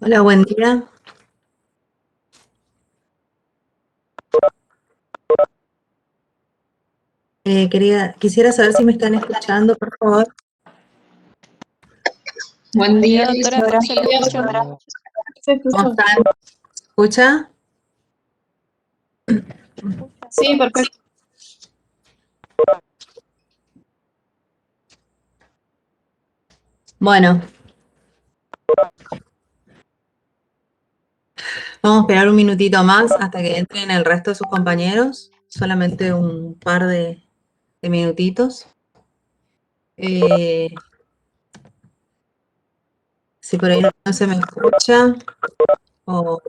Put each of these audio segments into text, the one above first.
Hola, buen día. Quisiera saber si me están escuchando, por favor. Buen día, doctora, doctora. se le escucha. ¿Se escucha? ¿Cómo están? ¿Se escucha? Sí, perfecto. Bueno. Vamos a esperar un minutito más hasta que entren el resto de sus compañeros. Solamente un par de minutitos. Si por ahí no se me escucha o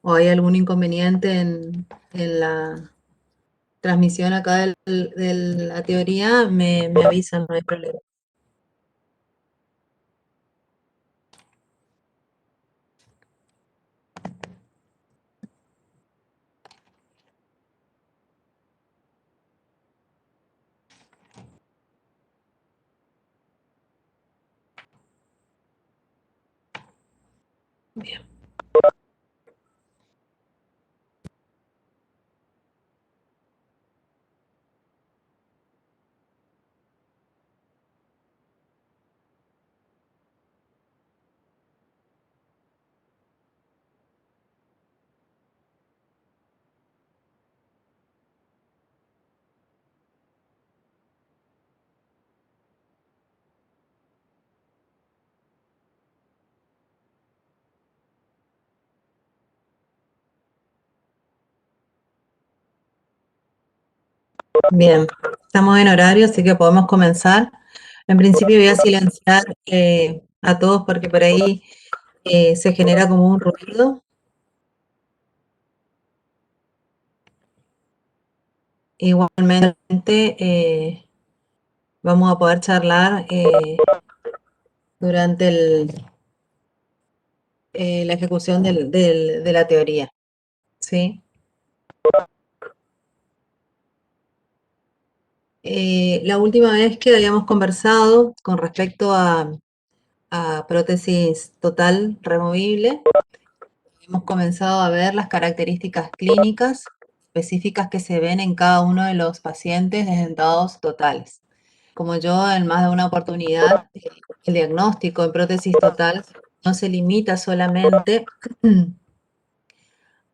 hay algún inconveniente en la transmisión acá de la teoría, me avisan, no hay problema. Bien. Bien, estamos en horario, así que podemos comenzar. En principio voy a silenciar a todos porque por ahí se genera como un ruido. Igualmente vamos a poder charlar durante la ejecución de la teoría, ¿sí? La última vez que habíamos conversado con respecto a prótesis total removible, hemos comenzado a ver las características clínicas específicas que se ven en cada uno de los pacientes de dentados totales. Como yo en más de una oportunidad, el diagnóstico en prótesis total no se limita solamente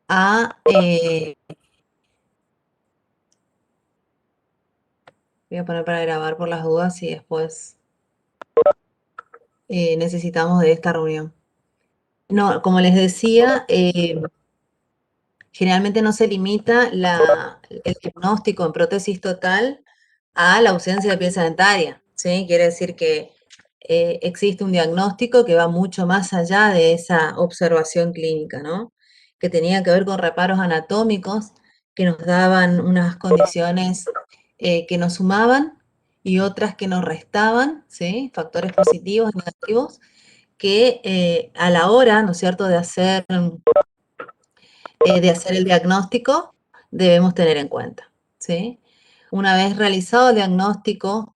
a... voy a poner para grabar por las dudas y después necesitamos de esta reunión. No, como les decía, generalmente no se limita el diagnóstico en prótesis total a la ausencia de pieza dentaria, ¿sí? Quiere decir que existe un diagnóstico que va mucho más allá de esa observación clínica, ¿no? Que tenía que ver con reparos anatómicos que nos daban unas condiciones que nos sumaban y otras que nos restaban, ¿sí? Factores positivos y negativos que a la hora, ¿no es cierto?, de hacer el diagnóstico debemos tener en cuenta, ¿sí? Una vez realizado el diagnóstico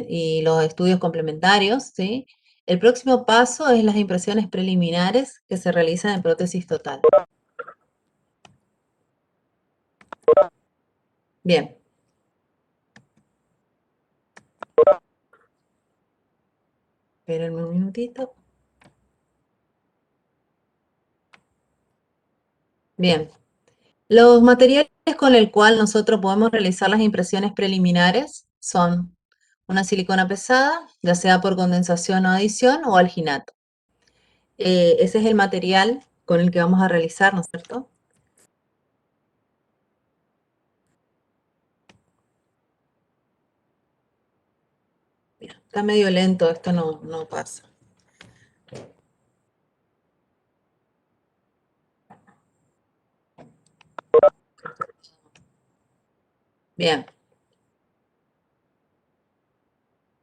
y los estudios complementarios, ¿sí? El próximo paso es las impresiones preliminares que se realizan en prótesis total. Bien. Espérenme un minutito. Bien. Los materiales con el cual nosotros podemos realizar las impresiones preliminares son una silicona pesada, ya sea por condensación o adición, o alginato. Ese es el material con el que vamos a realizar, ¿no es cierto? Bien, está medio lento, esto no pasa. Bien.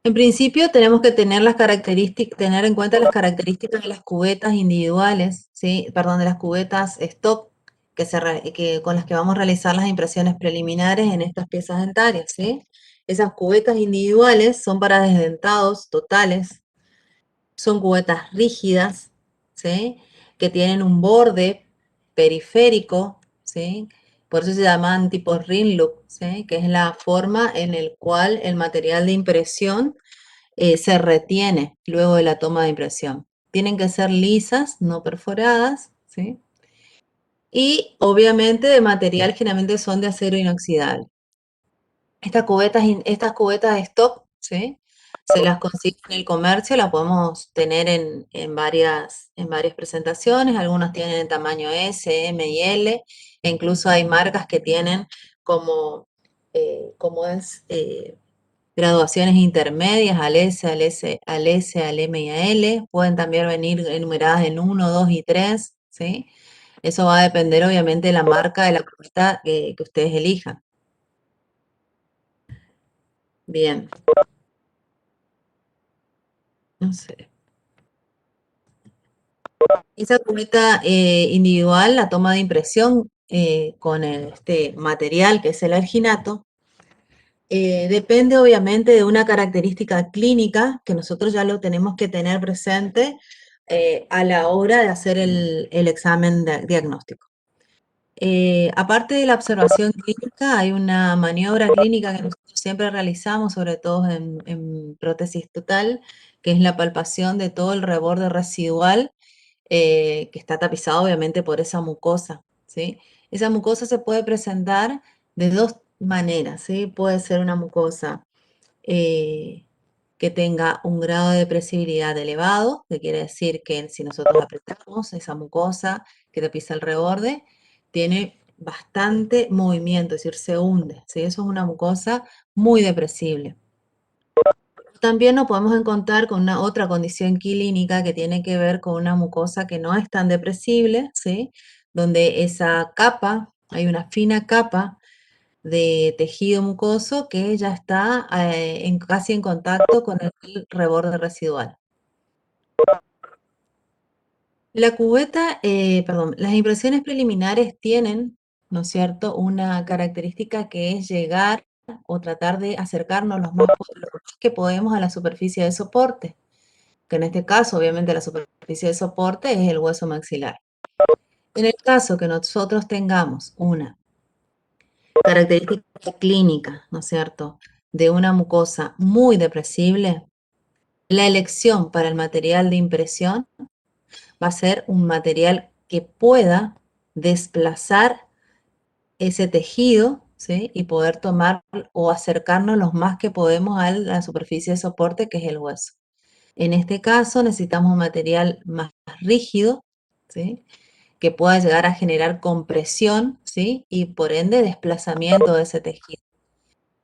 En principio tenemos que tener tener en cuenta las características de las cubetas individuales, ¿sí? Perdón, de las cubetas stock con las que vamos a realizar las impresiones preliminares en estas piezas dentarias, ¿sí? Esas cubetas individuales son para desdentados totales, son cubetas rígidas, ¿sí? Que tienen un borde periférico, ¿sí? Por eso se llaman tipo ring loop, ¿sí? Que es la forma en el cual el material de impresión se retiene luego de la toma de impresión. Tienen que ser lisas, no perforadas, ¿sí? Y obviamente de material generalmente son de acero inoxidable. Estas cubetas de stock, ¿sí? Se las consigue en el comercio, las podemos tener en varias presentaciones, algunos tienen en tamaño S, M y L, e incluso hay marcas que tienen como, graduaciones intermedias al S, al M y a L, pueden también venir enumeradas en 1, 2 y 3, ¿sí? Eso va a depender obviamente de la marca de la cubeta que ustedes elijan. Bien, no sé. Esa cubeta individual, la toma de impresión con este material que es el alginato, depende obviamente de una característica clínica que nosotros ya lo tenemos que tener presente a la hora de hacer el examen diagnóstico. Aparte de la observación clínica, hay una maniobra clínica que nosotros siempre realizamos, sobre todo en prótesis total, que es la palpación de todo el reborde residual que está tapizado obviamente por esa mucosa, ¿sí? Esa mucosa se puede presentar de dos maneras, ¿sí? Puede ser una mucosa eh, que tenga un grado de presibilidad elevado, que quiere decir que si nosotros apretamos esa mucosa que tapiza el reborde, tiene bastante movimiento, es decir, se hunde, ¿sí? Eso es una mucosa muy depresible. También nos podemos encontrar con una otra condición clínica que tiene que ver con una mucosa que no es tan depresible, ¿sí? Donde esa capa, hay una fina capa de tejido mucoso que ya está casi en contacto con el reborde residual. Perdón, las impresiones preliminares tienen, ¿no es cierto?, una característica que es llegar o tratar de acercarnos lo más que podemos a la superficie de soporte, que en este caso, obviamente, la superficie de soporte es el hueso maxilar. En el caso que nosotros tengamos una característica clínica, ¿no es cierto?, de una mucosa muy depresible, la elección para el material de impresión va a ser un material que pueda desplazar ese tejido, ¿sí? Y poder tomar o acercarnos lo más que podemos a la superficie de soporte, que es el hueso. En este caso necesitamos un material más rígido, ¿sí? Que pueda llegar a generar compresión, ¿sí? Y por ende desplazamiento de ese tejido.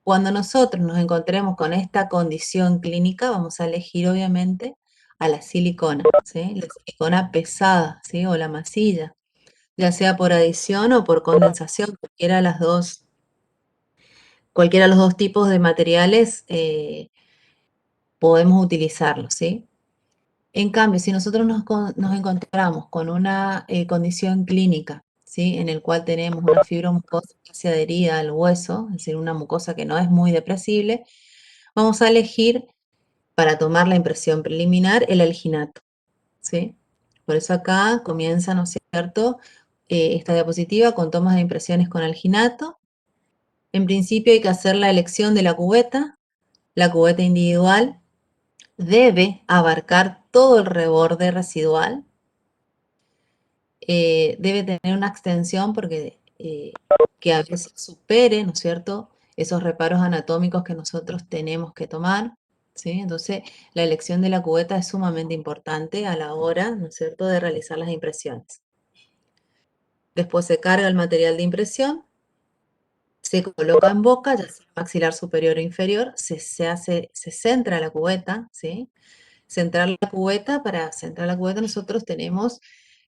Cuando nosotros nos encontremos con esta condición clínica, vamos a elegir obviamente a la silicona, ¿sí? La silicona pesada, ¿sí? O la masilla, ya sea por adición o por condensación, cualquiera de los dos tipos de materiales podemos utilizarlos, ¿sí? En cambio, si nosotros nos encontramos con una condición clínica, ¿sí? En el cual tenemos una fibromucosa casi adherida al hueso, es decir, una mucosa que no es muy depresible, vamos a elegir para tomar la impresión preliminar el alginato, ¿sí? Por eso acá comienza, ¿no es cierto?, esta diapositiva con tomas de impresiones con alginato. En principio hay que hacer la elección de la cubeta individual debe abarcar todo el reborde residual, debe tener una extensión porque que a veces supere, ¿no es cierto?, esos reparos anatómicos que nosotros tenemos que tomar, ¿sí? Entonces, la elección de la cubeta es sumamente importante a la hora, ¿no es cierto?, de realizar las impresiones. Después se carga el material de impresión, se coloca en boca, ya sea maxilar superior o inferior, se centra la cubeta, ¿sí? Para centrar la cubeta nosotros tenemos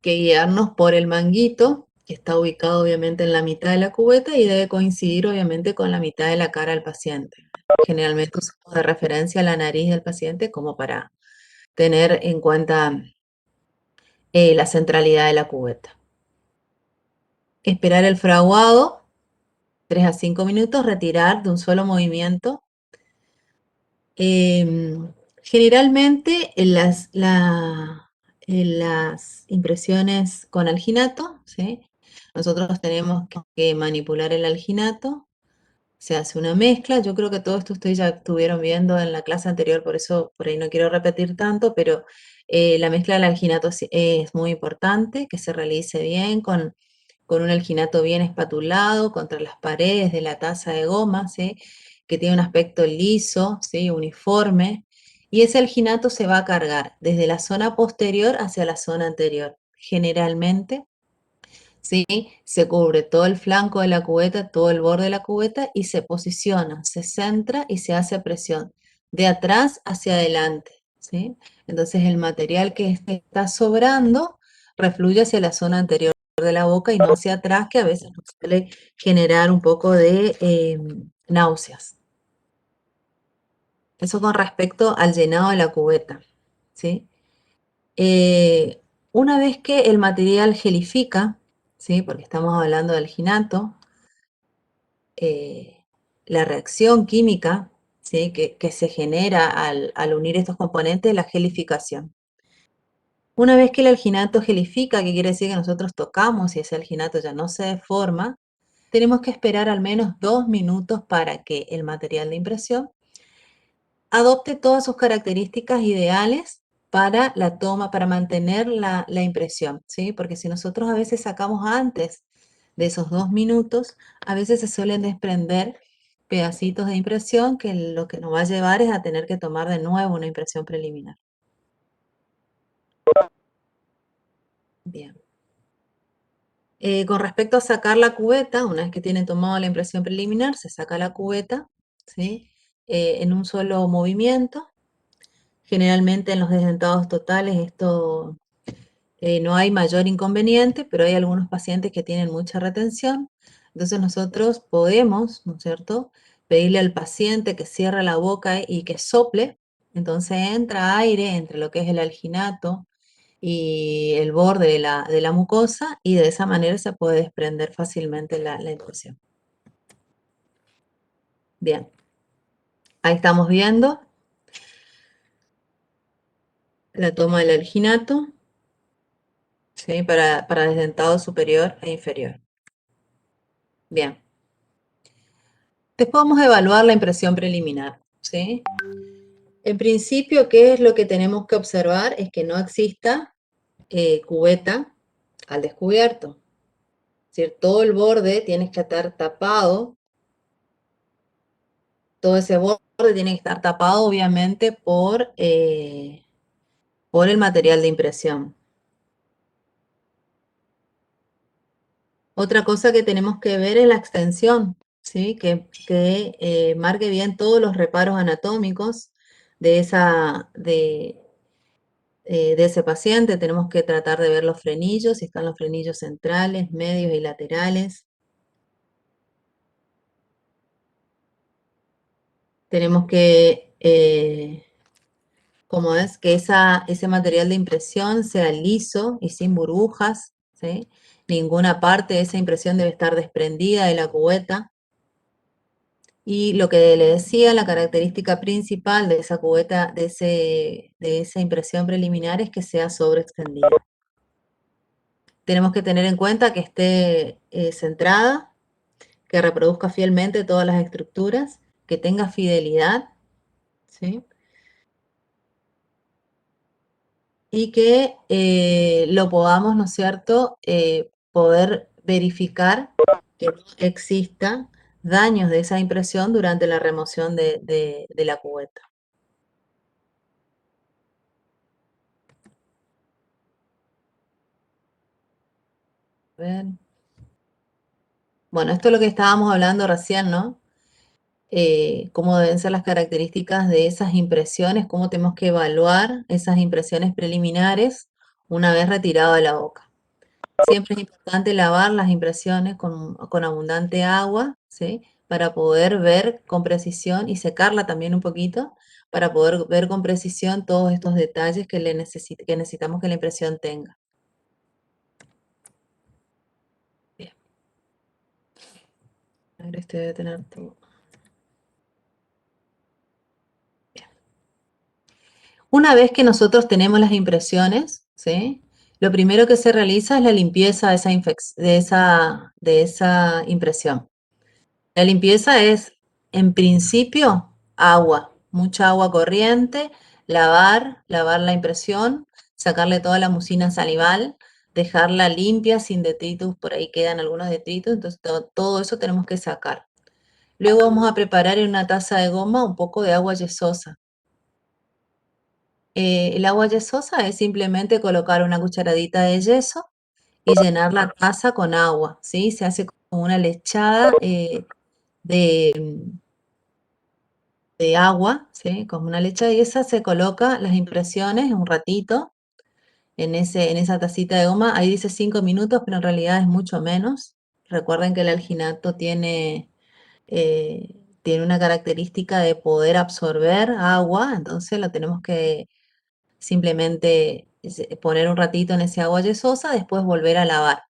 que guiarnos por el manguito, que está ubicado obviamente en la mitad de la cubeta y debe coincidir obviamente con la mitad de la cara del paciente. Generalmente usamos de referencia la nariz del paciente como para tener en cuenta la centralidad de la cubeta. Esperar el fraguado, 3 a 5 minutos, retirar de un solo movimiento. Generalmente en las impresiones con alginato, ¿sí? Nosotros tenemos que manipular el alginato, se hace una mezcla. Yo creo que todo esto ustedes ya estuvieron viendo en la clase anterior, por eso por ahí no quiero repetir tanto, pero la mezcla del alginato es muy importante, que se realice bien con un alginato bien espatulado contra las paredes de la taza de goma, ¿sí? Que tiene un aspecto liso, ¿sí? Uniforme, y ese alginato se va a cargar desde la zona posterior hacia la zona anterior. Generalmente, ¿sí? Se cubre todo el flanco de la cubeta, todo el borde de la cubeta y se posiciona, se centra y se hace presión de atrás hacia adelante, ¿sí? Entonces el material que está sobrando refluye hacia la zona anterior de la boca y no hacia atrás, que a veces nos suele generar un poco de náuseas. Eso con respecto al llenado de la cubeta, ¿sí? Una vez que el material gelifica, ¿sí? Porque estamos hablando del alginato, la reacción química, ¿sí? que se genera al unir estos componentes es la gelificación. Una vez que el alginato gelifica, que quiere decir que nosotros tocamos y ese alginato ya no se deforma, tenemos que esperar al menos 2 minutos para que el material de impresión adopte todas sus características ideales para la toma, para mantener la impresión, ¿sí? Porque si nosotros a veces sacamos antes de esos 2 minutos, a veces se suelen desprender pedacitos de impresión que lo que nos va a llevar es a tener que tomar de nuevo una impresión preliminar. Bien. Con respecto a sacar la cubeta, una vez que tienen tomado la impresión preliminar, se saca la cubeta, ¿sí? En un solo movimiento. Generalmente en los desdentados totales esto no hay mayor inconveniente, pero hay algunos pacientes que tienen mucha retención. Entonces nosotros podemos, ¿no es cierto?, pedirle al paciente que cierre la boca y que sople. Entonces entra aire entre lo que es el alginato y el borde de la mucosa y de esa manera se puede desprender fácilmente la impresión. Bien, ahí estamos viendo la toma del alginato, ¿sí? Para desdentado superior e inferior. Bien. Después vamos a evaluar la impresión preliminar, ¿sí? En principio, ¿qué es lo que tenemos que observar? Es que no exista cubeta al descubierto. Es decir, todo el borde tiene que estar tapado, todo ese borde tiene que estar tapado obviamente por el material de impresión. Otra cosa que tenemos que ver es la extensión, ¿sí? Que marque bien todos los reparos anatómicos de de ese paciente. Tenemos que tratar de ver los frenillos, si están los frenillos centrales, medios y laterales. Tenemos que, como es, que ese material de impresión sea liso y sin burbujas, ¿sí? Ninguna parte de esa impresión debe estar desprendida de la cubeta. Y lo que le decía, la característica principal de esa cubeta, de esa impresión preliminar es que sea sobreextendida. Tenemos que tener en cuenta que esté centrada, que reproduzca fielmente todas las estructuras, que tenga fidelidad, ¿sí? Y que lo podamos, ¿no es cierto?, poder verificar que no exista daños de esa impresión durante la remoción de la cubeta. A ver. Bueno, esto es lo que estábamos hablando recién, ¿no? Cómo deben ser las características de esas impresiones, cómo tenemos que evaluar esas impresiones preliminares una vez retirado de la boca. Siempre es importante lavar las impresiones con abundante agua, ¿sí? Para poder ver con precisión y secarla también un poquito, para poder ver con precisión todos estos detalles que necesitamos que la impresión tenga. Bien. A ver, este debe tener todo. Bien. Una vez que nosotros tenemos las impresiones, ¿sí? Lo primero que se realiza es la limpieza de esa impresión. La limpieza es, en principio, agua, mucha agua corriente, lavar la impresión, sacarle toda la mucina salival, dejarla limpia, sin detritus, por ahí quedan algunos detritus, entonces todo eso tenemos que sacar. Luego vamos a preparar en una taza de goma un poco de agua yesosa. El agua yesosa es simplemente colocar una cucharadita de yeso y llenar la taza con agua, ¿sí? Se hace como una lechada de, de agua, ¿sí? Como una lechada, y esa se coloca las impresiones un ratito en esa tacita de goma. Ahí dice 5 minutos, pero en realidad es mucho menos. Recuerden que el alginato tiene una característica de poder absorber agua, entonces lo tenemos que simplemente poner un ratito en ese agua yesosa, después volver a lavar,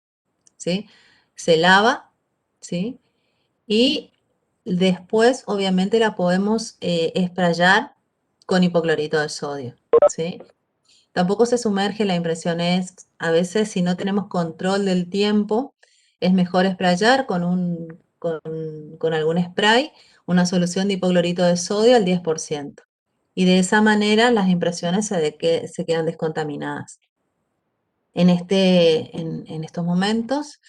¿sí? Se lava, ¿sí? Y después, obviamente, la podemos sprayar con hipoclorito de sodio, ¿sí? Tampoco se sumerge, la impresión es, a veces si no tenemos control del tiempo, es mejor sprayar con algún spray, una solución de hipoclorito de sodio al 10%. Y de esa manera las impresiones se quedan descontaminadas. En estos momentos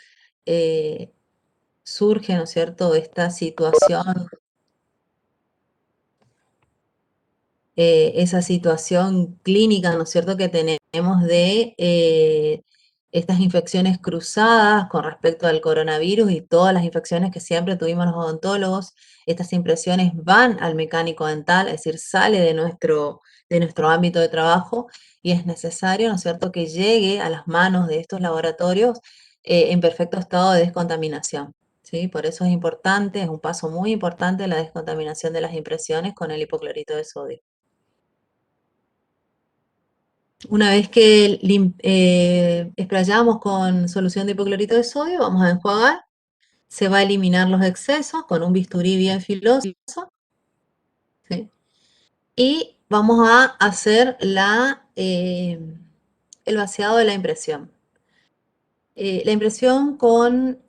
surge, ¿no es cierto?, esta situación, esa situación clínica, ¿no es cierto?, que tenemos de estas infecciones cruzadas con respecto al coronavirus y todas las infecciones que siempre tuvimos los odontólogos. Estas impresiones van al mecánico dental, es decir, sale de nuestro ámbito de trabajo y es necesario, ¿no es cierto?, que llegue a las manos de estos laboratorios en perfecto estado de descontaminación. ¿Sí? Por eso es importante, es un paso muy importante la descontaminación de las impresiones con el hipoclorito de sodio. Una vez que sprayamos con solución de hipoclorito de sodio, vamos a enjuagar. Se va a eliminar los excesos con un bisturí bien filoso, ¿sí? Y vamos a hacer el vaciado de la impresión. La impresión con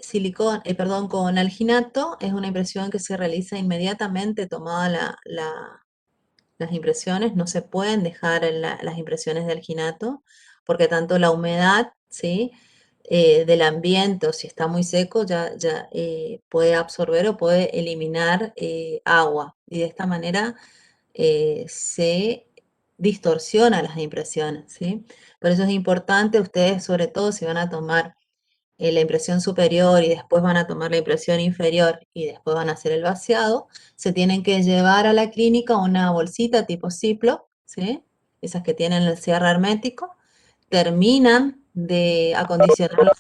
con alginato es una impresión que se realiza inmediatamente tomada las impresiones. No se pueden dejar las impresiones de alginato porque tanto la humedad, ¿sí?, del ambiente, o si está muy seco, ya puede absorber o puede eliminar agua. Y de esta manera se distorsiona las impresiones, ¿sí? Por eso es importante, ustedes, sobre todo si van a tomar la impresión superior y después van a tomar la impresión inferior y después van a hacer el vaciado, se tienen que llevar a la clínica una bolsita tipo Ziploc, ¿sí? Esas que tienen el cierre hermético, terminan de acondicionar la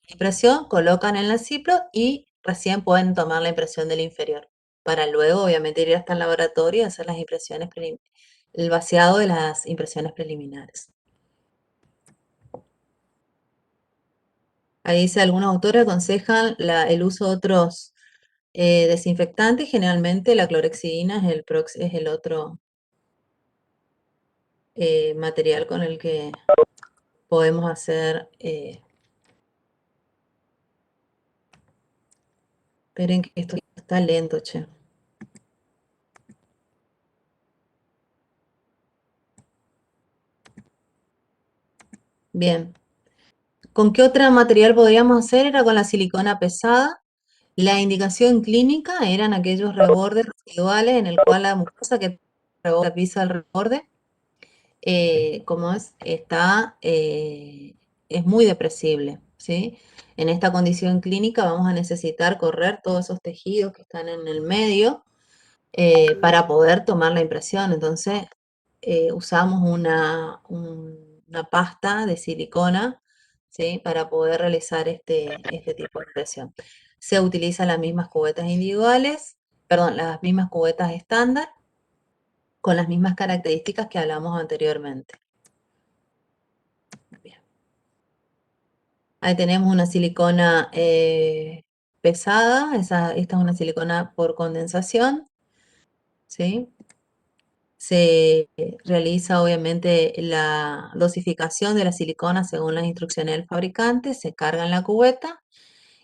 impresión, colocan en la Ziploc y recién pueden tomar la impresión del inferior, para luego obviamente ir hasta el laboratorio y hacer el vaciado de las impresiones preliminares. Ahí dice, algunos autores aconsejan el uso de otros desinfectantes. Generalmente la clorhexidina es el otro material con el que podemos hacer. Esperen que esto está lento, che. Bien. ¿Con qué otro material podríamos hacer? Era con la silicona pesada. La indicación clínica eran aquellos rebordes residuales en el cual la mucosa que pisa el reborde, como es muy depresible, ¿sí? En esta condición clínica vamos a necesitar correr todos esos tejidos que están en el medio para poder tomar la impresión. Entonces, usamos una pasta de silicona, ¿sí?, para poder realizar este tipo de impresión. Se utilizan las mismas cubetas individuales, perdón, las mismas cubetas estándar, con las mismas características que hablamos anteriormente. Bien. Ahí tenemos una silicona pesada, esta es una silicona por condensación, ¿sí? Se realiza obviamente la dosificación de la silicona según las instrucciones del fabricante, se carga en la cubeta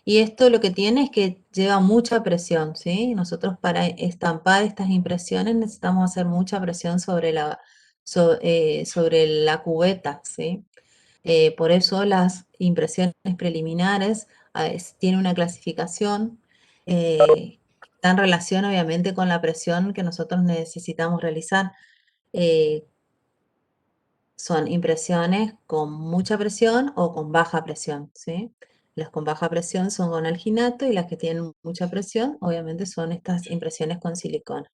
y esto lo que tiene es que lleva mucha presión, ¿sí? Nosotros para estampar estas impresiones necesitamos hacer mucha presión sobre la cubeta, ¿sí? Por eso las impresiones preliminares tienen una clasificación que está en relación obviamente con la presión que nosotros necesitamos realizar. Eh, Son impresiones con mucha presión o con baja presión, ¿sí? Las con baja presión son con alginato y las que tienen mucha presión, obviamente, son estas impresiones con silicona.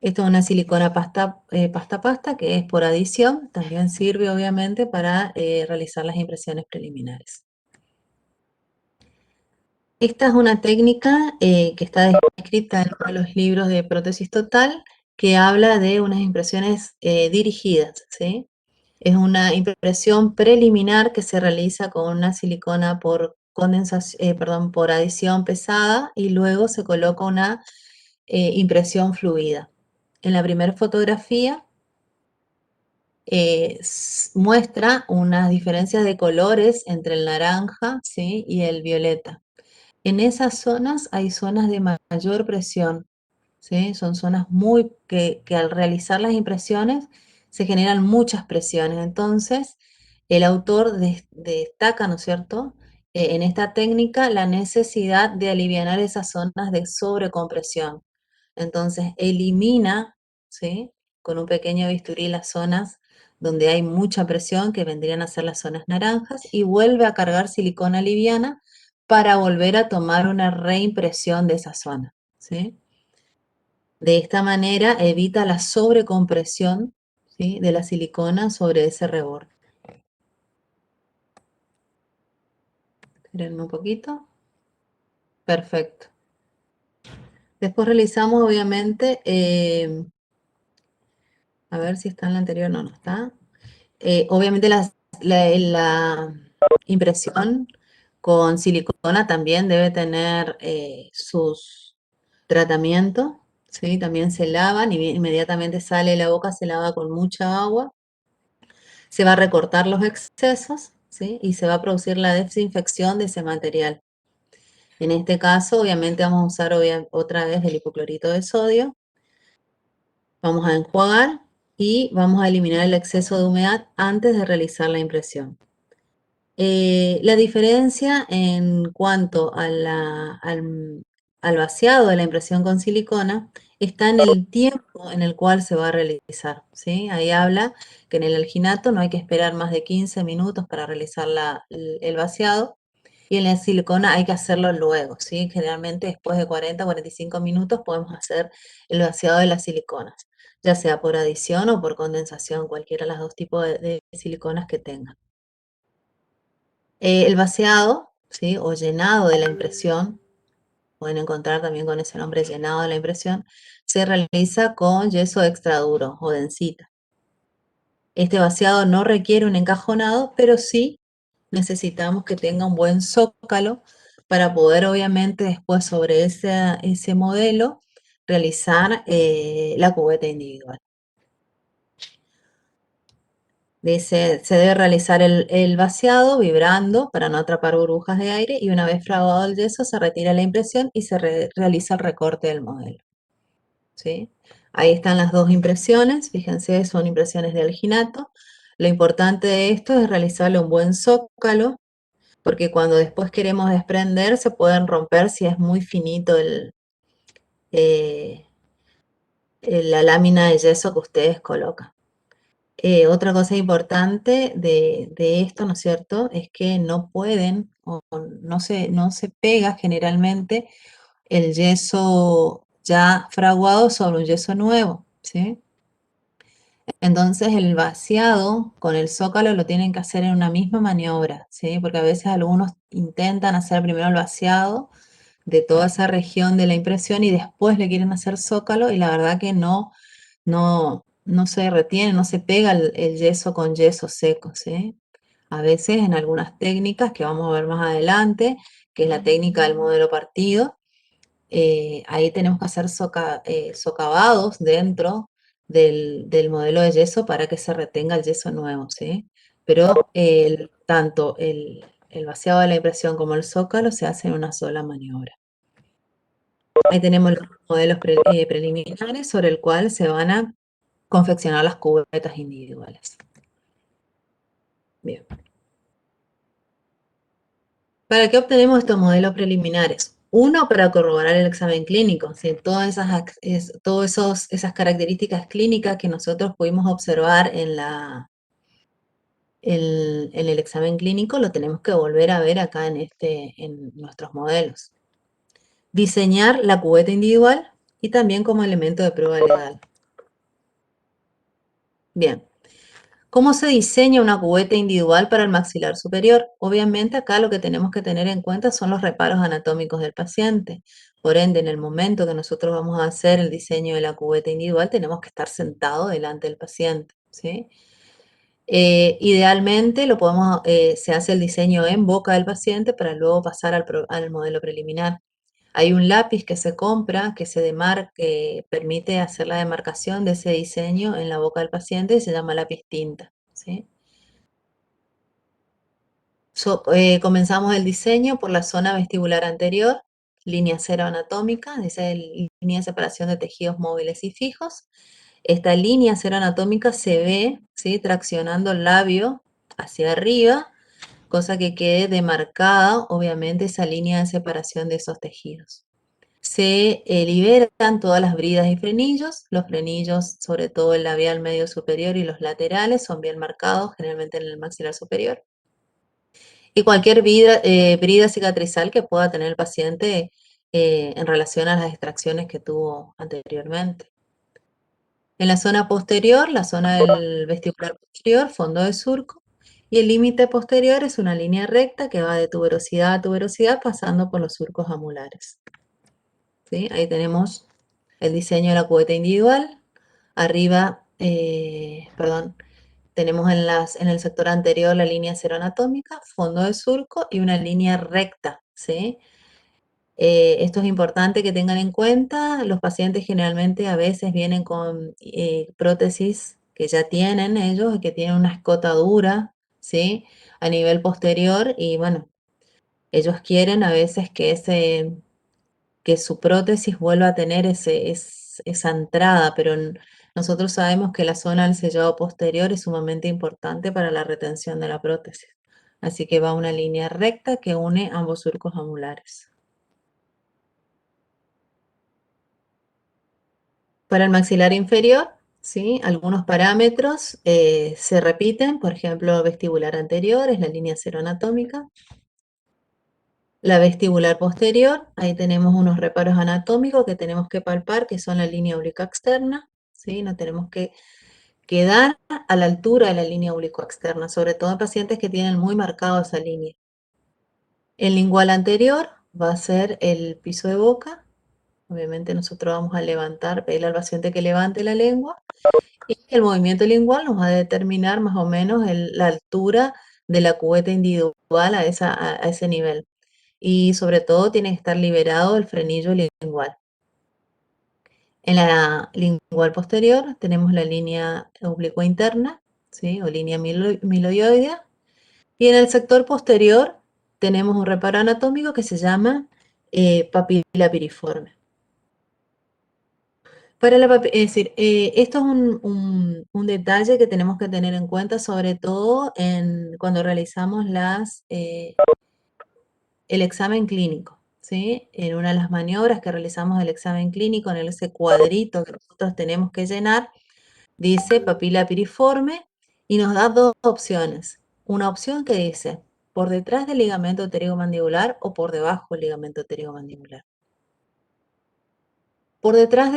Esto es una silicona pasta que es por adición, también sirve obviamente para realizar las impresiones preliminares. Esta es una técnica que está descrita en uno de los libros de prótesis total que habla de unas impresiones dirigidas, ¿sí? Es una impresión preliminar que se realiza con una silicona por por adición pesada y luego se coloca una impresión fluida. En la primera fotografía muestra unas diferencias de colores entre el naranja, ¿sí?, y el violeta. En esas zonas hay zonas de mayor presión, ¿sí? Son zonas que al realizar las impresiones se generan muchas presiones. Entonces, el autor destaca, ¿no es cierto?, en esta técnica la necesidad de alivianar esas zonas de sobrecompresión. Entonces, elimina, ¿sí?, con un pequeño bisturí las zonas donde hay mucha presión, que vendrían a ser las zonas naranjas, y vuelve a cargar silicona liviana para volver a tomar una reimpresión de esa zona, ¿sí? De esta manera evita la sobrecompresión, ¿sí?, de la silicona sobre ese reborde. Esperen un poquito. Perfecto. Después realizamos, obviamente, a ver si está en la anterior, no está. Obviamente la impresión con silicona también debe tener sus tratamientos, ¿sí? También se lavan y inmediatamente sale de la boca, se lava con mucha agua. Se va a recortar los excesos, ¿sí?, y se va a producir la desinfección de ese material. En este caso, obviamente, vamos a usar otra vez el hipoclorito de sodio. Vamos a enjuagar y vamos a eliminar el exceso de humedad antes de realizar la impresión. La diferencia en cuanto al vaciado de la impresión con silicona está en el tiempo en el cual se va a realizar, ¿sí? Ahí habla que en el alginato no hay que esperar más de 15 minutos para realizar el vaciado, y en la silicona hay que hacerlo luego, ¿sí? Generalmente después de 40 45 minutos podemos hacer el vaciado de las siliconas, ya sea por adición o por condensación, cualquiera de los dos tipos de siliconas que tengan. El vaciado, ¿sí?, o llenado de la impresión, pueden encontrar también con ese nombre, llenado de la impresión, se realiza con yeso extra duro o densita. Este vaciado no requiere un encajonado, pero sí necesitamos que tenga un buen zócalo para poder, obviamente, después sobre ese modelo realizar la cubeta individual. Se debe realizar el vaciado vibrando para no atrapar burbujas de aire, y una vez fraguado el yeso se retira la impresión y se realiza el recorte del modelo, ¿sí? Ahí están las dos impresiones, fíjense, son impresiones de alginato. Lo importante de esto es realizarle un buen zócalo, porque cuando después queremos desprender se pueden romper si es muy finito eh, la lámina de yeso que ustedes colocan. Otra cosa importante de esto, ¿no es cierto?, es que no pueden o no se pega generalmente el yeso ya fraguado sobre un yeso nuevo, ¿sí? Entonces el vaciado con el zócalo lo tienen que hacer en una misma maniobra, ¿sí? Porque a veces algunos intentan hacer primero el vaciado de toda esa región de la impresión y después le quieren hacer zócalo, y la verdad que no se retiene, no se pega el yeso con yeso seco, ¿sí? A veces en algunas técnicas que vamos a ver más adelante, que es la técnica del modelo partido, ahí tenemos que hacer socavados dentro del modelo de yeso para que se retenga el yeso nuevo, ¿sí? Pero tanto el vaciado de la impresión como el zócalo se hace en una sola maniobra. Ahí tenemos los modelos preliminares sobre el cual se van a confeccionar las cubetas individuales. Bien. ¿Para qué obtenemos estos modelos preliminares? Uno, para corroborar el examen clínico, ¿sí? Todas esas características clínicas que nosotros pudimos observar en el examen clínico, lo tenemos que volver a ver acá en nuestros modelos. Diseñar la cubeta individual y también como elemento de prueba legal. Bien. ¿Cómo se diseña una cubeta individual para el maxilar superior? Obviamente acá lo que tenemos que tener en cuenta son los reparos anatómicos del paciente. Por ende, en el momento que nosotros vamos a hacer el diseño de la cubeta individual, tenemos que estar sentados delante del paciente, ¿sí? Idealmente se hace el diseño en boca del paciente para luego pasar al modelo preliminar. Hay un lápiz que se compra que permite hacer la demarcación de ese diseño en la boca del paciente y se llama lápiz tinta, ¿sí? Comenzamos el diseño por la zona vestibular anterior, línea cero anatómica, dice línea de separación de tejidos móviles y fijos. Esta línea cero anatómica se ve, ¿sí?, traccionando el labio hacia arriba, cosa que quede demarcada, obviamente, esa línea de separación de esos tejidos. Se liberan todas las bridas y frenillos. Los frenillos, sobre todo el labial medio superior y los laterales, son bien marcados, generalmente en el maxilar superior. Y cualquier brida cicatrizal que pueda tener el paciente en relación a las extracciones que tuvo anteriormente. En la zona posterior, la zona del vestibular posterior, fondo de surco, y el límite posterior es una línea recta que va de tuberosidad a tuberosidad pasando por los surcos amulares. ¿Sí? Ahí tenemos el diseño de la cubeta individual. Arriba, tenemos en el sector anterior la línea cero anatómica, fondo de surco y una línea recta, ¿sí? Esto es importante que tengan en cuenta. Los pacientes generalmente a veces vienen con prótesis que ya tienen ellos y que tienen una escotadura, ¿sí?, a nivel posterior y bueno, ellos quieren a veces que su prótesis vuelva a tener esa entrada, pero nosotros sabemos que la zona del sellado posterior es sumamente importante para la retención de la prótesis. Así que va una línea recta que une ambos surcos amulares. Para el maxilar inferior, ¿sí?, algunos parámetros se repiten, por ejemplo, vestibular anterior es la línea cero anatómica. La vestibular posterior, ahí tenemos unos reparos anatómicos que tenemos que palpar, que son la línea oblicuo externa, ¿sí? No tenemos que quedar a la altura de la línea oblicuo externa, sobre todo en pacientes que tienen muy marcado esa línea. El lingual anterior va a ser el piso de boca. Obviamente nosotros vamos a pedirle al paciente que levante la lengua y el movimiento lingual nos va a determinar más o menos la altura de la cubeta individual a ese nivel. Y sobre todo tiene que estar liberado el frenillo lingual. En la lingual posterior tenemos la línea oblicua interna, ¿sí?, o línea miloioidea. Y en el sector posterior tenemos un reparo anatómico que se llama papila piriforme. Es decir, esto es un detalle que tenemos que tener en cuenta, sobre todo cuando realizamos el examen clínico, ¿sí? En una de las maniobras que realizamos del examen clínico, en ese cuadrito que nosotros tenemos que llenar, dice papila piriforme y nos da dos opciones. Una opción que dice por detrás del ligamento pterigomandibular o por debajo del ligamento pterigomandibular. Por detrás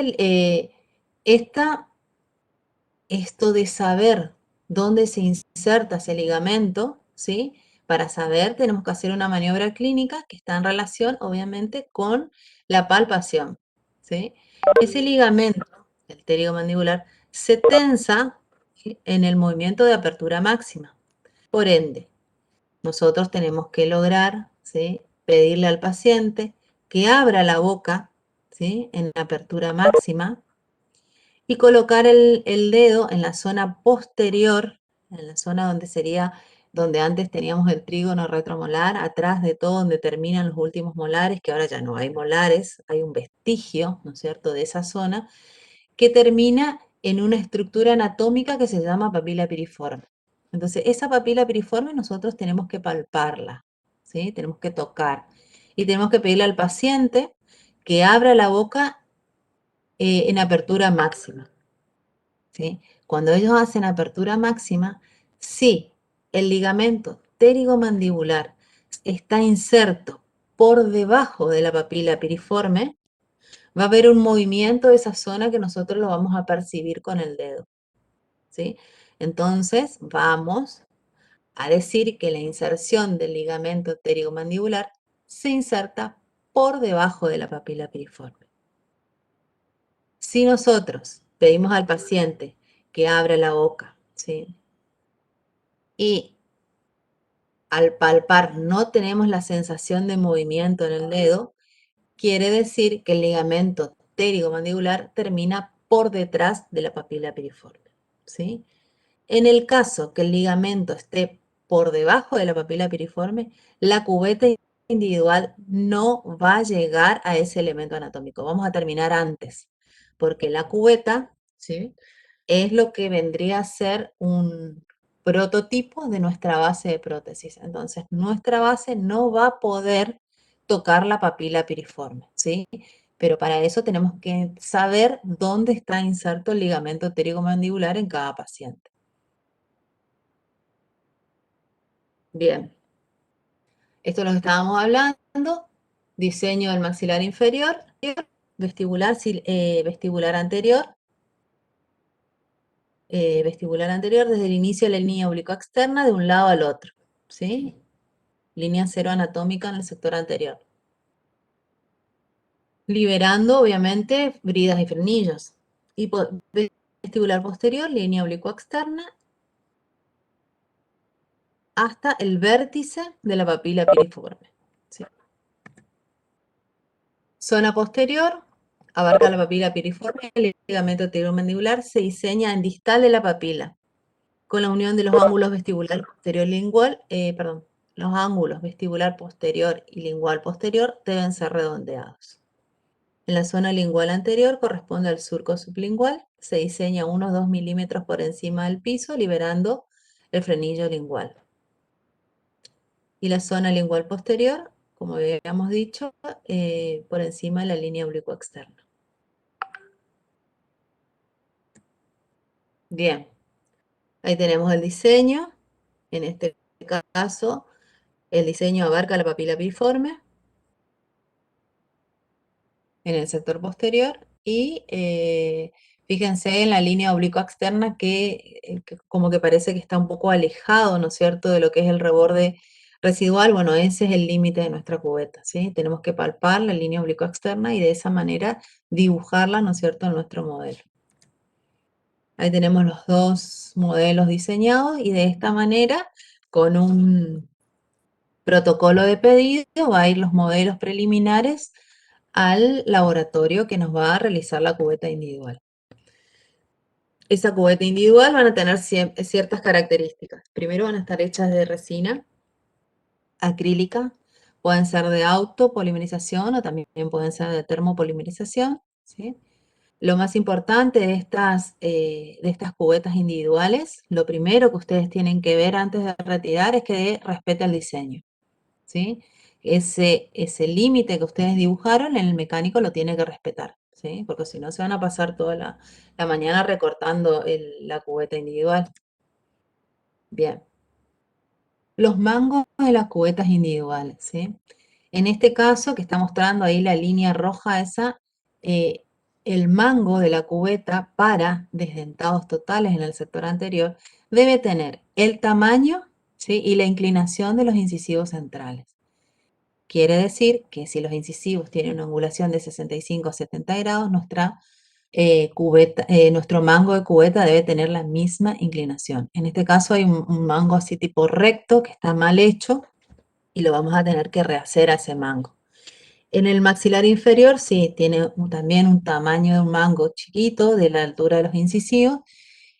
esto de saber dónde se inserta ese ligamento, ¿sí?, para saber tenemos que hacer una maniobra clínica que está en relación, obviamente, con la palpación, ¿sí? Ese ligamento, el pterigomandibular, se tensa, ¿sí?, en el movimiento de apertura máxima. Por ende, nosotros tenemos que lograr, ¿sí?, pedirle al paciente que abra la boca, ¿sí?, en apertura máxima, y colocar el dedo en la zona posterior, en la zona donde sería, donde antes teníamos el trígono retromolar, atrás de todo donde terminan los últimos molares, que ahora ya no hay molares, hay un vestigio, ¿no es cierto?, de esa zona, que termina en una estructura anatómica que se llama papila piriforme. Entonces, esa papila piriforme nosotros tenemos que palparla, ¿sí?, tenemos que tocar, y tenemos que pedirle al paciente que abra la boca en apertura máxima, ¿sí? Cuando ellos hacen apertura máxima, si el ligamento pterigomandibular está inserto por debajo de la papila piriforme, va a haber un movimiento de esa zona que nosotros lo vamos a percibir con el dedo, ¿sí? Entonces, vamos a decir que la inserción del ligamento pterigomandibular se inserta por debajo de la papila piriforme. Si nosotros pedimos al paciente que abra la boca, ¿sí?, y al palpar no tenemos la sensación de movimiento en el dedo, quiere decir que el ligamento pterigomandibular termina por detrás de la papila piriforme, ¿sí? En el caso que el ligamento esté por debajo de la papila piriforme, la cubeta individual no va a llegar a ese elemento anatómico. Vamos a terminar antes, porque la cubeta, ¿sí?, es lo que vendría a ser un prototipo de nuestra base de prótesis. Entonces, nuestra base no va a poder tocar la papila piriforme, ¿sí? Pero para eso tenemos que saber dónde está inserto el ligamento pterigomandibular en cada paciente. Bien, esto es lo que estábamos hablando, diseño del maxilar inferior, vestibular, vestibular anterior, desde el inicio de la línea oblicuo externa de un lado al otro, ¿sí? Línea cero anatómica en el sector anterior. Liberando, obviamente, bridas y frenillos. Y vestibular posterior, línea oblicua externa, hasta el vértice de la papila piriforme, ¿sí? Zona posterior, abarca la papila piriforme, el ligamento pterigomandibular se diseña en distal de la papila, con la unión de los ángulos vestibular posterior lingual, los ángulos vestibular posterior y lingual posterior deben ser redondeados. En la zona lingual anterior corresponde al surco sublingual, se diseña unos 2 milímetros por encima del piso, liberando el frenillo lingual. Y la zona lingual posterior, como habíamos dicho, por encima de la línea oblicua externa. Bien, ahí tenemos el diseño. En este caso, el diseño abarca la papila piriforme en el sector posterior y fíjense en la línea oblicua externa que como que parece que está un poco alejado, ¿no es cierto?, de lo que es el reborde residual. Bueno, ese es el límite de nuestra cubeta, ¿sí? Tenemos que palpar la línea oblicua externa y de esa manera dibujarla, ¿no es cierto?, en nuestro modelo. Ahí tenemos los dos modelos diseñados y de esta manera, con un protocolo de pedido, va a ir los modelos preliminares al laboratorio que nos va a realizar la cubeta individual. Esa cubeta individual van a tener ciertas características. Primero van a estar hechas de resina acrílica, pueden ser de autopolimerización o también pueden ser de termopolimerización, ¿sí? Lo más importante de estas cubetas individuales, lo primero que ustedes tienen que ver antes de retirar es que respete el diseño, ¿sí? Ese límite que ustedes dibujaron, el mecánico lo tiene que respetar, ¿sí? Porque si no se van a pasar toda la mañana recortando la cubeta individual. Bien. Los mangos de las cubetas individuales, ¿sí? En este caso, que está mostrando ahí la línea roja esa, el mango de la cubeta para desdentados totales en el sector anterior debe tener el tamaño, ¿sí?, y la inclinación de los incisivos centrales. Quiere decir que si los incisivos tienen una angulación de 65 a 70 grados, nuestro mango de cubeta debe tener la misma inclinación. En este caso hay un mango así tipo recto que está mal hecho y lo vamos a tener que rehacer a ese mango. En el maxilar inferior sí, tiene también un tamaño de un mango chiquito de la altura de los incisivos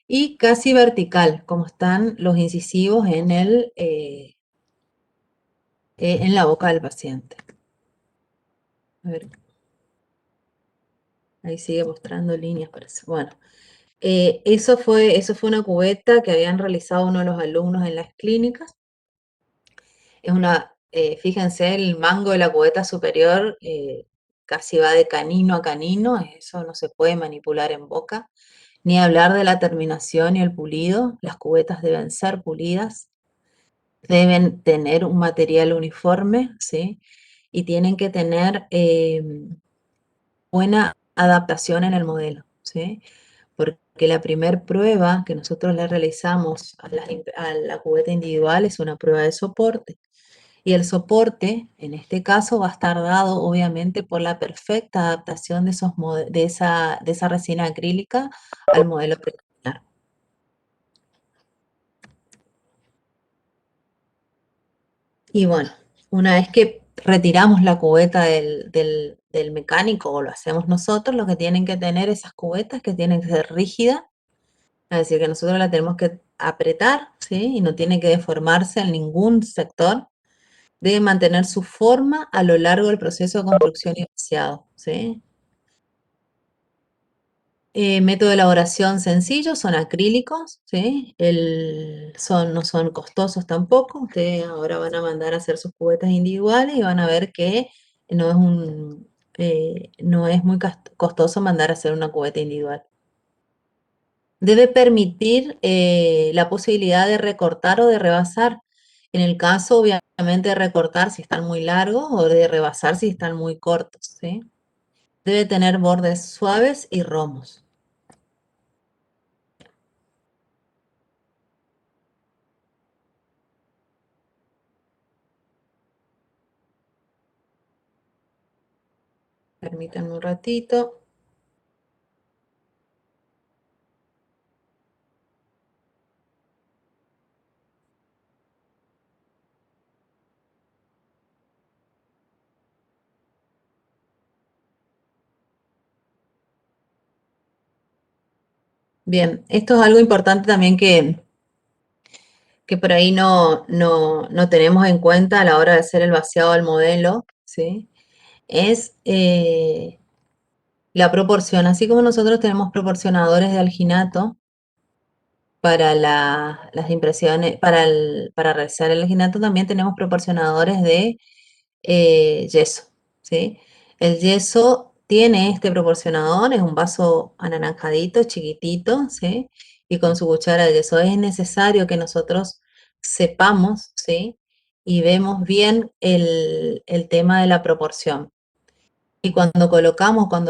y casi vertical, como están los incisivos en la boca del paciente. A ver, ahí sigue mostrando líneas, parece. Bueno, eso fue una cubeta que habían realizado uno de los alumnos en las clínicas. Es fíjense, el mango de la cubeta superior casi va de canino a canino, eso no se puede manipular en boca, ni hablar de la terminación y el pulido. Las cubetas deben ser pulidas, deben tener un material uniforme, ¿sí? Y tienen que tener buena adaptación en el modelo, ¿sí? Porque la primer prueba que nosotros le realizamos a la cubeta individual es una prueba de soporte. Y el soporte, en este caso, va a estar dado obviamente por la perfecta adaptación de esa resina acrílica al modelo preliminar. Y bueno, una vez que retiramos la cubeta del mecánico o lo hacemos nosotros, lo que tienen que tener esas cubetas que tienen que ser rígidas, es decir, que nosotros la tenemos que apretar, ¿sí? Y no tiene que deformarse en ningún sector. Debe mantener su forma a lo largo del proceso de construcción y vaciado, ¿sí? Método de elaboración sencillo, son acrílicos, ¿sí? No son costosos tampoco. Ustedes ahora van a mandar a hacer sus cubetas individuales y van a ver que no es muy costoso mandar a hacer una cubeta individual. Debe permitir la posibilidad de recortar o de rebasar. En el caso, obviamente, de recortar si están muy largos o de rebasar si están muy cortos, ¿sí? Debe tener bordes suaves y romos. Permítanme un ratito. Bien, esto es algo importante también que por ahí no tenemos en cuenta a la hora de hacer el vaciado del modelo, ¿sí? Es la proporción. Así como nosotros tenemos proporcionadores de alginato para las impresiones, para realizar el alginato, también tenemos proporcionadores de yeso, ¿sí? El yeso tiene este proporcionador, es un vaso anaranjadito, chiquitito, ¿sí? Y con su cuchara de yeso. Es necesario que nosotros sepamos, ¿sí? Y vemos bien el tema de la proporción. Y cuando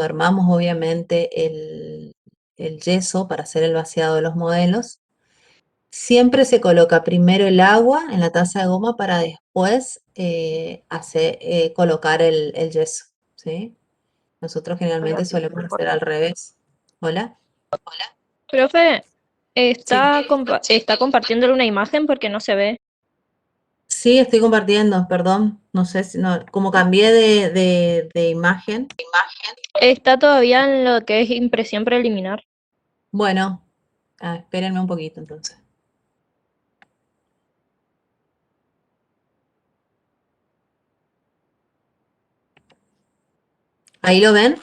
armamos obviamente el yeso para hacer el vaciado de los modelos, siempre se coloca primero el agua en la taza de goma para después colocar el yeso, ¿sí? Nosotros generalmente solemos hacer al revés. ¿Hola? Profe, Sí. está compartiéndole una imagen porque no se ve. Sí, estoy compartiendo, perdón. No sé si como cambié de imagen. Está todavía en lo que es impresión preliminar. Bueno, espérenme un poquito entonces. ¿Ahí lo ven?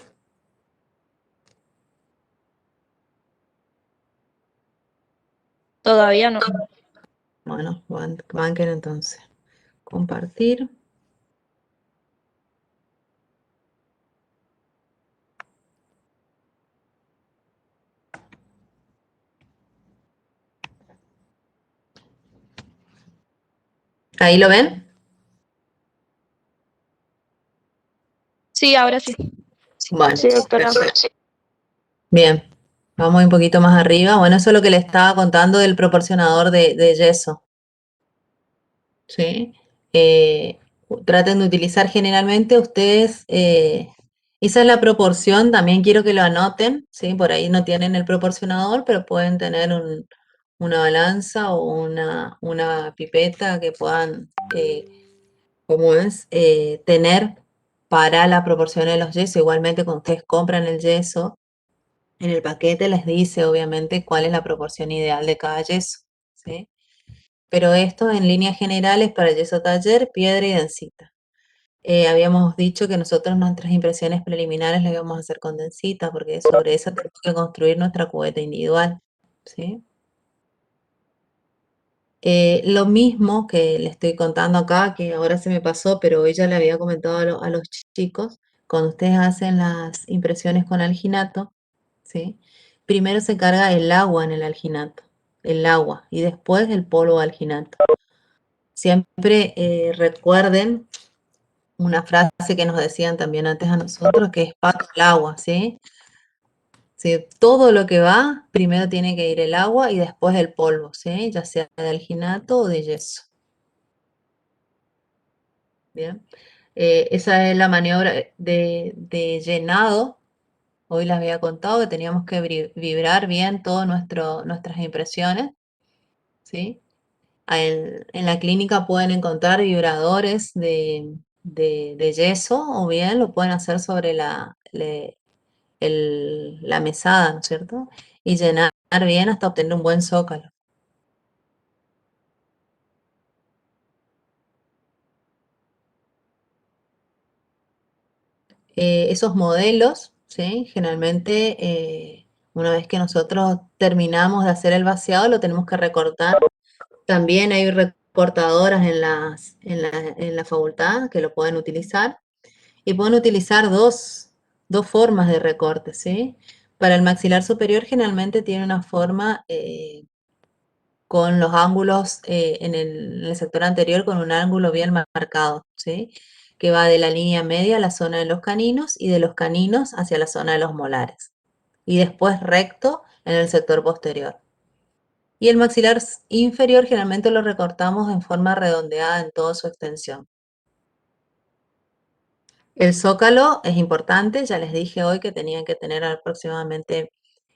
Todavía no. Bueno, banquen entonces. Compartir. ¿Ahí lo ven? Sí, ahora sí. Bueno, Sí, doctora. perfecto. Bien, vamos un poquito más arriba. Bueno, eso es lo que le estaba contando del proporcionador de yeso, ¿sí? Traten de utilizar generalmente ustedes Esa es la proporción, también quiero que lo anoten, ¿sí? Por ahí no tienen el proporcionador, pero pueden tener una balanza o una pipeta que puedan, ¿cómo es? Tener para la proporción de los yesos. Igualmente, cuando ustedes compran el yeso, en el paquete les dice, obviamente, cuál es la proporción ideal de cada yeso, ¿sí? Pero esto en líneas generales para yeso taller, piedra y densita. Habíamos dicho que nosotros nuestras impresiones preliminares las íbamos a hacer con densita, porque sobre esa tenemos que construir nuestra cubeta individual, ¿sí? Lo mismo que le estoy contando acá, que ahora se me pasó, pero hoy ya le había comentado a los chicos, cuando ustedes hacen las impresiones con alginato, ¿sí? Primero se carga el agua en el alginato, el agua, y después el polvo de alginato. Siempre recuerden una frase que nos decían también antes a nosotros, que es pato al agua, ¿sí? Sí, todo lo que va, primero tiene que ir el agua y después el polvo, ¿sí? Ya sea de alginato o de yeso. Bien. Esa es la maniobra de llenado. Hoy les había contado que teníamos que vibrar bien todas nuestras impresiones, ¿sí? En la clínica pueden encontrar vibradores de yeso o bien lo pueden hacer sobre la mesada, ¿no es cierto? Y llenar bien hasta obtener un buen zócalo. Esos modelos, ¿sí? Generalmente, una vez que nosotros terminamos de hacer el vaciado, lo tenemos que recortar. También hay recortadoras en la facultad que lo pueden utilizar. Y pueden utilizar dos formas de recorte, ¿sí? Para el maxilar superior generalmente tiene una forma con los ángulos en el sector anterior con un ángulo bien marcado, ¿sí? Que va de la línea media a la zona de los caninos y de los caninos hacia la zona de los molares. Y después recto en el sector posterior. Y el maxilar inferior generalmente lo recortamos en forma redondeada en toda su extensión. El zócalo es importante, ya les dije hoy que tenían que tener aproximadamente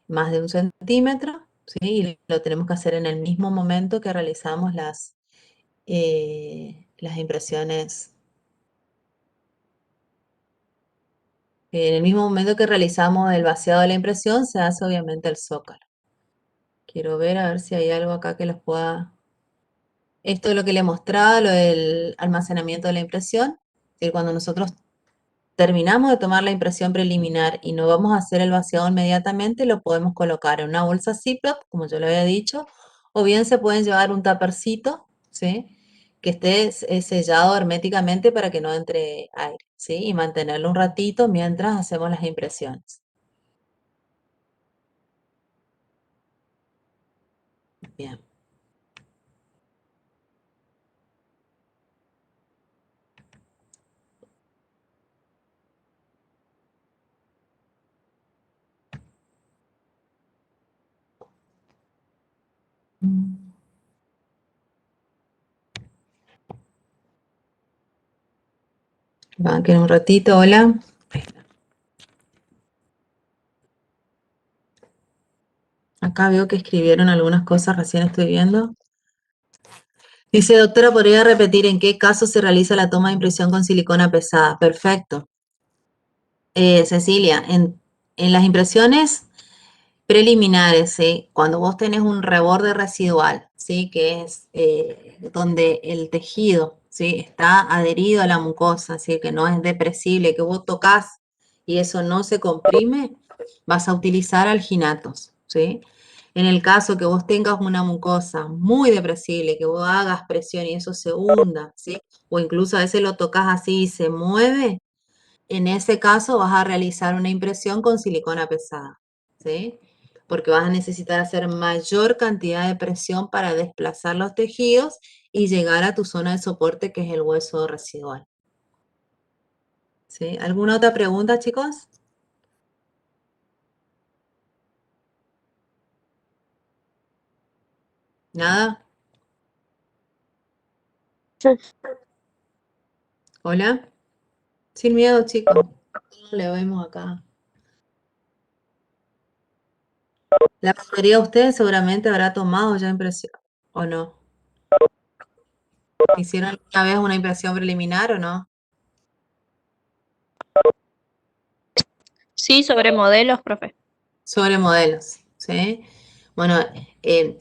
más de 1 centímetro, ¿sí? Y lo tenemos que hacer en el mismo momento que realizamos las impresiones. En el mismo momento que realizamos el vaciado de la impresión, se hace obviamente el zócalo. Quiero ver a ver si hay algo acá que los pueda... Esto es lo que le mostraba, lo del almacenamiento de la impresión. Es decir, cuando nosotros terminamos de tomar la impresión preliminar y no vamos a hacer el vaciado inmediatamente, lo podemos colocar en una bolsa Ziploc, como yo le había dicho, o bien se pueden llevar un tapercito, ¿sí? Que esté sellado herméticamente para que no entre aire, ¿sí? Y mantenerlo un ratito mientras hacemos las impresiones. Bien. Banquen un ratito, hola. Acá veo que escribieron algunas cosas, recién estoy viendo. Dice, doctora, ¿podría repetir en qué caso se realiza la toma de impresión con silicona pesada? Perfecto. Cecilia, en las impresiones preliminares, ¿sí? Cuando vos tenés un reborde residual, ¿sí? Que es donde el tejido, ¿sí? Está adherido a la mucosa, ¿sí? Que no es depresible, que vos tocas y eso no se comprime, vas a utilizar alginatos, ¿sí? En el caso que vos tengas una mucosa muy depresible, que vos hagas presión y eso se hunda, ¿sí? O incluso a veces lo tocas así y se mueve, en ese caso vas a realizar una impresión con silicona pesada, ¿sí? Porque vas a necesitar hacer mayor cantidad de presión para desplazar los tejidos y llegar a tu zona de soporte, que es el hueso residual. ¿Sí? ¿Alguna otra pregunta, chicos? ¿Nada? Sí. ¿Hola? Sin miedo, chicos. Le vemos acá. La mayoría de ustedes seguramente habrá tomado ya impresión, ¿o no? ¿Hicieron alguna vez una impresión preliminar o no? Sí, sobre modelos, profe. Sobre modelos, ¿sí? Bueno, eh,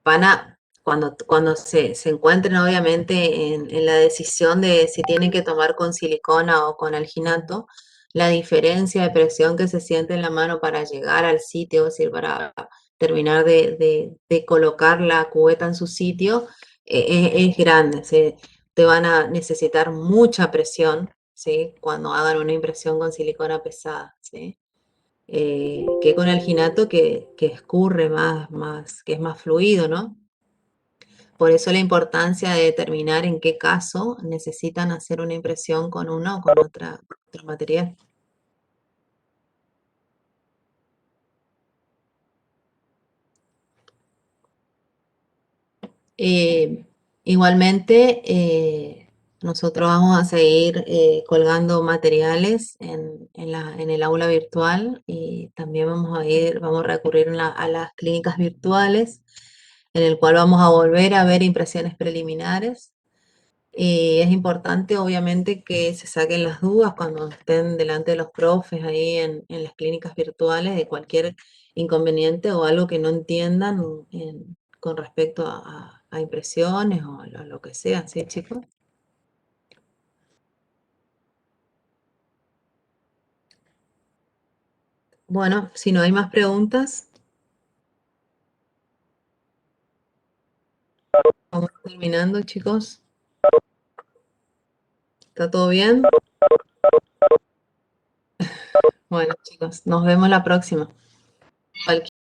cuando se encuentren obviamente en la decisión de si tienen que tomar con silicona o con alginato, la diferencia de presión que se siente en la mano para llegar al sitio, es decir, para terminar de colocar la cubeta en su sitio, es grande, ¿sí? Te van a necesitar mucha presión, ¿sí? Cuando hagan una impresión con silicona pesada, ¿sí? Que con alginato que escurre que es más fluido, ¿no? Por eso la importancia de determinar en qué caso necesitan hacer una impresión con una o con otro material. Eh, igualmente, nosotros vamos a seguir colgando materiales en el aula virtual y también vamos a recurrir a las clínicas virtuales, en el cual vamos a volver a ver impresiones preliminares. Y es importante, obviamente, que se saquen las dudas cuando estén delante de los profes ahí en las clínicas virtuales de cualquier inconveniente o algo que no entiendan con respecto a impresiones o a lo que sea, ¿sí, chicos? Bueno, si no hay más preguntas, vamos terminando, chicos. ¿Está todo bien? Bueno, chicos, nos vemos la próxima. Cualquier